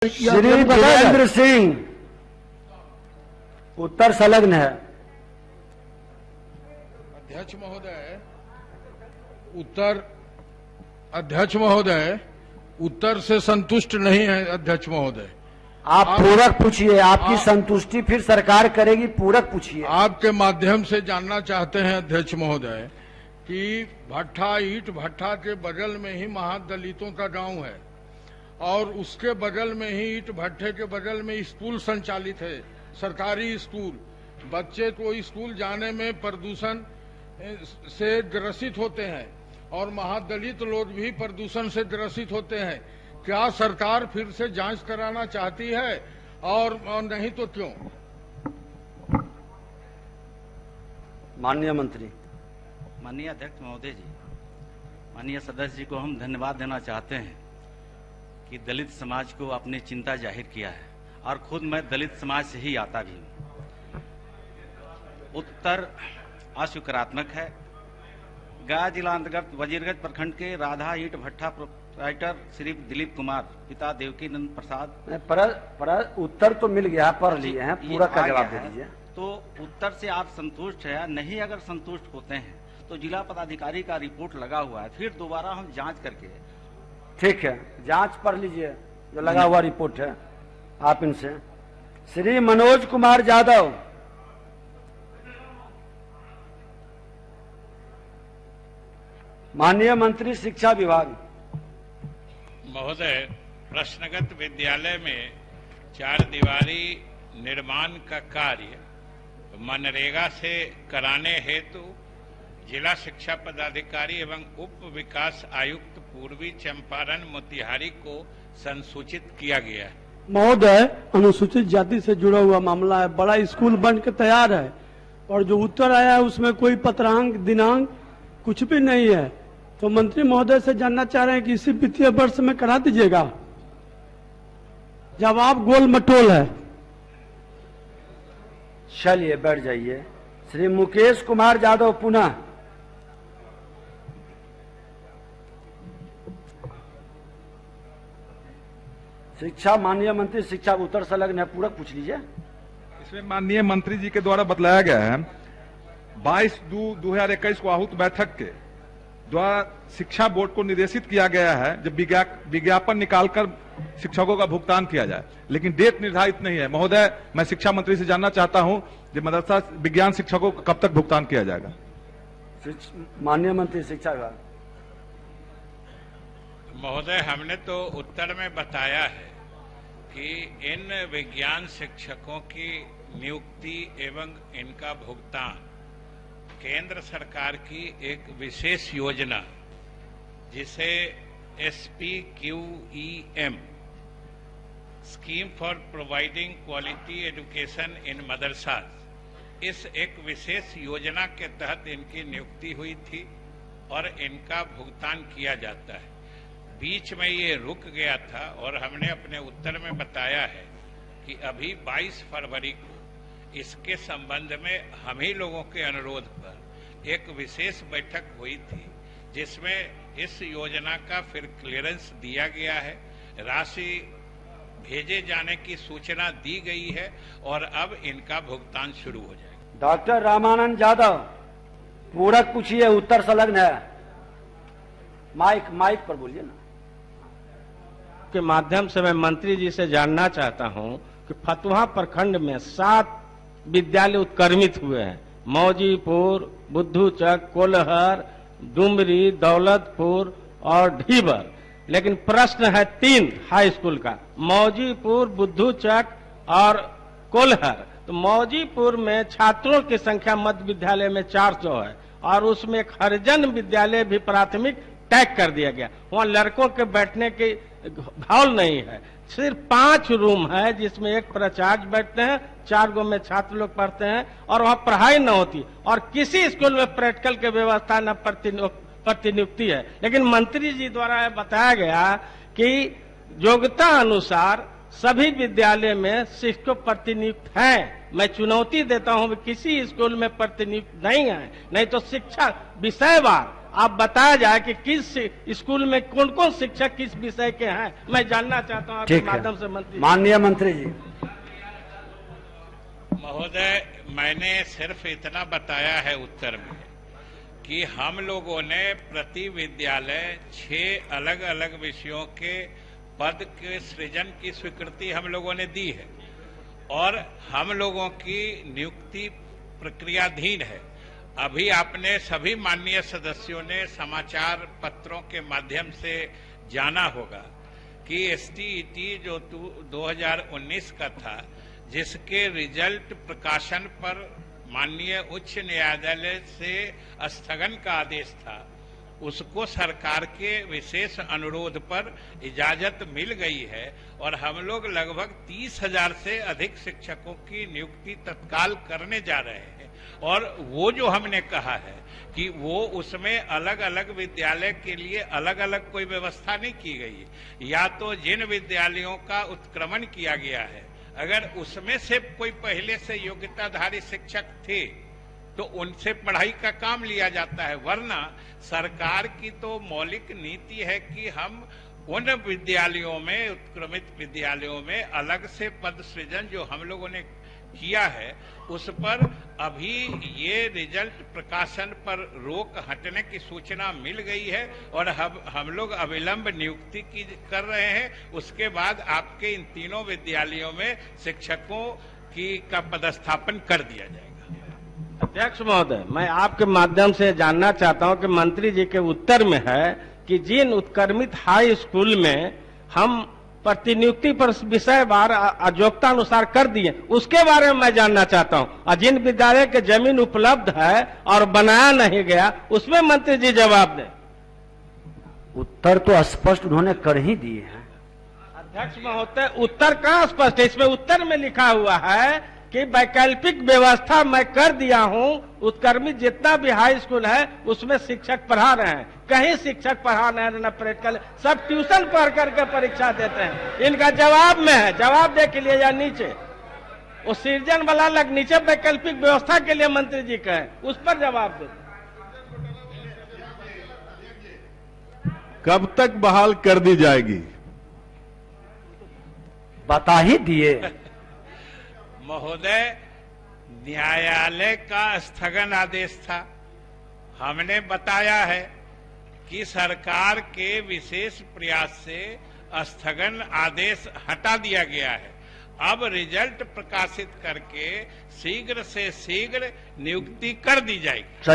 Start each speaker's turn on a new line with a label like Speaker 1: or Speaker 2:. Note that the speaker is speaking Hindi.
Speaker 1: श्री वीरेंद्र सिंह उत्तर संलग्न है।
Speaker 2: अध्यक्ष महोदय उत्तर से संतुष्ट नहीं है। अध्यक्ष महोदय
Speaker 1: आप पूरक पूछिए, आपकी संतुष्टि फिर सरकार करेगी। पूरक पूछिए।
Speaker 2: आपके माध्यम से जानना चाहते हैं अध्यक्ष महोदय कि भट्ठा ईंट भट्ठा के बगल में ही महादलितों का गांव है और उसके बगल में ही ईंट भट्ठे के बगल में स्कूल संचालित है, सरकारी स्कूल। बच्चे को स्कूल जाने में प्रदूषण से ग्रसित होते हैं और महादलित लोग भी प्रदूषण से ग्रसित होते हैं। क्या सरकार फिर से जांच कराना चाहती है और नहीं तो क्यों?
Speaker 1: माननीय मंत्री।
Speaker 3: माननीय अध्यक्ष महोदय जी, माननीय सदस्य जी को हम धन्यवाद देना चाहते हैं कि दलित समाज को अपनी चिंता जाहिर किया है और खुद मैं दलित समाज से ही आता भी हूं। उत्तर अस्वीकारात्मक है। गया जिला अंतर्गत वजीरगंज प्रखंड के राधा ईंट भट्ठा प्रोप्राइटर श्री दिलीप कुमार, पिता देवकीनंद प्रसाद।
Speaker 1: पर उत्तर तो मिल गया, पढ़ लिए हैं, पूरा का जवाब दे दीजिए।
Speaker 3: तो उत्तर से आप संतुष्ट है? नहीं, अगर संतुष्ट होते हैं तो जिला पदाधिकारी का रिपोर्ट लगा हुआ है, फिर दोबारा हम जांच करके।
Speaker 1: ठीक है, जांच पढ़ लीजिए जो लगा हुआ रिपोर्ट है आप इनसे। श्री मनोज कुमार यादव। माननीय मंत्री शिक्षा विभाग।
Speaker 4: महोदय, प्रश्नगत विद्यालय में 4 दीवारी निर्माण का कार्य मनरेगा से कराने हेतु जिला शिक्षा पदाधिकारी एवं उप विकास आयुक्त पूर्वी चंपारण मोतिहारी को संसूचित किया गया है।
Speaker 5: महोदय, अनुसूचित जाति से जुड़ा हुआ मामला है। बड़ा स्कूल बन के तैयार है और जो उत्तर आया है उसमें कोई पत्रांक दिनांक कुछ भी नहीं है। तो मंत्री महोदय से जानना चाह रहे हैं कि इसी वित्तीय वर्ष में करा दीजिएगा। जवाब गोल मटोल है।
Speaker 1: चलिए बैठ जाइए। श्री मुकेश कुमार यादव पुनः। शिक्षा माननीय मंत्री शिक्षा उत्तर संलग्न है, पूरक पूछ लीजिए।
Speaker 6: इसमें माननीय मंत्री जी के द्वारा बतलाया गया है 22/2/2021 को आहूत बैठक के द्वारा शिक्षा बोर्ड को निर्देशित किया गया है जब विज्ञापन निकालकर शिक्षकों का भुगतान किया जाए, लेकिन डेट निर्धारित नहीं है। महोदय, मैं शिक्षा मंत्री से जानना चाहता हूं कि मदरसा विज्ञान शिक्षकों को कब तक भुगतान किया जाएगा?
Speaker 1: माननीय मंत्री शिक्षा विभाग।
Speaker 4: महोदय, हमने तो उत्तर में बताया है कि इन विज्ञान शिक्षकों की नियुक्ति एवं इनका भुगतान केंद्र सरकार की एक विशेष योजना जिसे SPQEM scheme for providing quality education in madrasa, इस एक विशेष योजना के तहत इनकी नियुक्ति हुई थी और इनका भुगतान किया जाता है। बीच में ये रुक गया था और हमने अपने उत्तर में बताया है कि अभी 22 फरवरी को इसके संबंध में हम ही लोगों के अनुरोध पर एक विशेष बैठक हुई थी जिसमें इस योजना का फिर क्लियरेंस दिया गया है, राशि भेजे जाने की सूचना दी गई है और अब इनका भुगतान शुरू हो जाएगा।
Speaker 1: डॉक्टर रामानंद यादव, पूरक पूछिए, उत्तर संलग्न है। माइक पर बोलिए ना।
Speaker 7: के माध्यम से मैं मंत्री जी से जानना चाहता हूं कि फतुहा प्रखंड में 7 विद्यालय उत्क्रमित हुए हैं। मौजीपुर, बुद्धूचक, कोलहर, डुमरी, दौलतपुर और ढीबर, लेकिन प्रश्न है 3 हाई स्कूल का, मौजीपुर, बुद्धूचक और कोलहर। तो मौजीपुर में छात्रों की संख्या मध्य विद्यालय में 400 है और उसमें एक हरिजन विद्यालय भी प्राथमिक टैग कर दिया गया। वहां लड़कों के बैठने की हॉल नहीं है, सिर्फ 5 रूम है जिसमें एक प्राचार्य बैठते हैं, 4 गो में छात्र लोग पढ़ते हैं और वहां पढ़ाई न होती और किसी स्कूल में प्रैक्टिकल की व्यवस्था न प्रतिनियुक्ति है। लेकिन मंत्री जी द्वारा बताया गया कि योग्यता अनुसार सभी विद्यालय में शिक्षक प्रतिनियुक्त हैं। मैं चुनौती देता हूं कि किसी स्कूल में प्रतिनियुक्त नहीं है, नहीं तो शिक्षा विषयवार आप बताया जाए कि किस स्कूल में कौन कौन शिक्षक किस विषय के हैं, मैं जानना चाहता हूं आपके
Speaker 1: ठीक
Speaker 7: माध्यम से
Speaker 1: है,
Speaker 7: मंत्री।
Speaker 1: माननीय मंत्री जी।
Speaker 4: महोदय, मैंने सिर्फ इतना बताया है उत्तर में कि हम लोगों ने प्रति विद्यालय 6 अलग अलग विषयों के पद के सृजन की स्वीकृति हम लोगों ने दी है और हम लोगों की नियुक्ति प्रक्रियाधीन है। अभी आपने सभी माननीय सदस्यों ने समाचार पत्रों के माध्यम से जाना होगा कि एसटीईटी जो 2019 का था, जिसके रिजल्ट प्रकाशन पर माननीय उच्च न्यायालय से स्थगन का आदेश था, उसको सरकार के विशेष अनुरोध पर इजाजत मिल गई है और हम लोग लगभग 30,000 से अधिक शिक्षकों की नियुक्ति तत्काल करने जा रहे हैं। और वो जो हमने कहा है कि वो उसमें अलग अलग विद्यालय के लिए अलग अलग कोई व्यवस्था नहीं की गई, या तो जिन विद्यालयों का उत्क्रमण किया गया है अगर उसमें से कोई पहले से योग्यताधारी शिक्षक थे तो उनसे पढ़ाई का काम लिया जाता है, वरना सरकार की तो मौलिक नीति है कि हम उन विद्यालयों में, उत्क्रमित विद्यालयों में अलग से पद सृजन जो हम लोगों ने किया है उस पर अभी ये रिजल्ट प्रकाशन पर रोक हटने की सूचना मिल गई है और हम लोग अविलंब नियुक्ति की कर रहे हैं। उसके बाद आपके इन तीनों विद्यालयों में शिक्षकों का पदस्थापन कर दिया जाएगा।
Speaker 7: अध्यक्ष महोदय, मैं आपके माध्यम से जानना चाहता हूं कि मंत्री जी के उत्तर में है कि जिन उत्क्रमित हाई स्कूल में हम प्रतिनियुक्ति पर विषय वार योग्यता अनुसार कर दिए, उसके बारे में मैं जानना चाहता हूं। और जिन विद्यालय के जमीन उपलब्ध है और बनाया नहीं गया, उसमें मंत्री जी जवाब दें।
Speaker 1: उत्तर तो स्पष्ट उन्होंने कर ही दिए हैं।
Speaker 7: अध्यक्ष महोदय, उत्तर कहाँ स्पष्ट है? इसमें उत्तर में लिखा हुआ है कि वैकल्पिक व्यवस्था मैं कर दिया हूं, उत्क्रमित जितना भी हाई स्कूल है उसमें शिक्षक पढ़ा रहे हैं। कहीं शिक्षक पढ़ा रहे हैं न प्रैक्टिकल, सब ट्यूशन पढ़ करके परीक्षा देते हैं। इनका जवाब में है, जवाब दे के लिए या नीचे वो सृजन वाला लग नीचे वैकल्पिक व्यवस्था के लिए मंत्री जी कहे, उस पर जवाब दे।
Speaker 8: कब तक बहाल कर दी जाएगी?
Speaker 1: बता ही दिए।
Speaker 4: महोदय, न्यायालय का स्थगन आदेश था, हमने बताया है कि सरकार के विशेष प्रयास से स्थगन आदेश हटा दिया गया है। अब रिजल्ट प्रकाशित करके शीघ्र से शीघ्र नियुक्ति कर दी जाएगी।